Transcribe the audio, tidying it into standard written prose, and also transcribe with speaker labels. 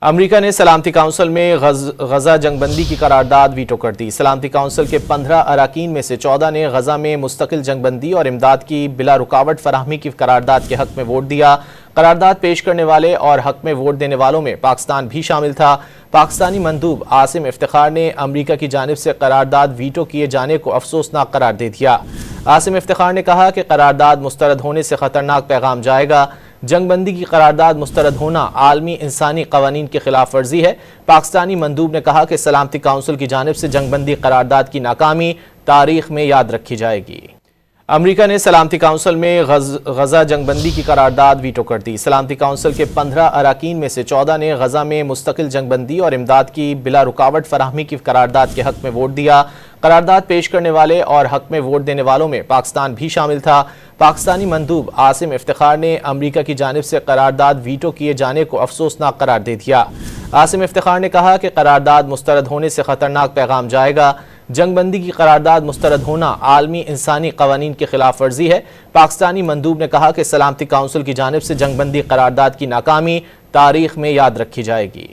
Speaker 1: America ने सलामती council में गजा जंगबंदी की करारदाद वीटो कर दी। सलामती काउंसिल के 15 अरकान में से 14 ने गजा में मुस्तकिल जंगबंदी और इमदाद की बिला रुकावट फराहमी की करारदाद के हक में वोट दिया। करारदाद पेश करने वाले और हक में वोट देने वालों में पाकिस्तान भी शामिल था। पाकिस्तानी मंदूब आसिम इफ्तिखार ने अमेरिका की जानिब से करारदाद वीटो किए जाने को अफसोसनाक करार दे दिया। आसिम इफ्तिखार ने कहा कि करारदाद मुस्तरद होने से खतरनाक पैगाम जाएगा। जंगबंदी की करारदाद मुस्तरद होना आलमी इंसानी कवानीन की खिलाफ वर्जी है। पाकिस्तानी मंदूब ने कहा कि सलामती काउंसिल की जानिब से जंगबंदी करारदाद की नाकामी तारीख में याद रखी जाएगी। अमेरिका ने सलामती काउंसिल में गजा जंगबंदी की करारदाद वीटो कर दी। सलामती काउंसिल के 15 अरकान में से 14 ने गजा में मुस्तकिल जंगबंदी और इमदाद की बिला रुकावट फराहमी की करारदाद के हक में वोट दिया। करारदाद पेश करने वाले और हक में वोट देने वालों में पाकिस्तान भी शामिल था। पाकिस्तानी मंदूब आसिम इफ्तिखार ने अमेरिका की जानिब से करारदाद वीटो किए जाने को अफसोसनाक करार दे दिया। आसिम इफ्तिखार ने कहा कि करारदाद मुस्तरद होने से खतरनाक पैगाम जाएगा। जंगबंदी की करारदाद मुस्तरद होना आलमी इंसानी कवानीन की खिलाफ वर्जी है। पाकिस्तानी मंदूब ने कहा कि सलामती काउंसिल की जानिब से जंगबंदी करारदाद की नाकामी तारीख में याद रखी जाएगी।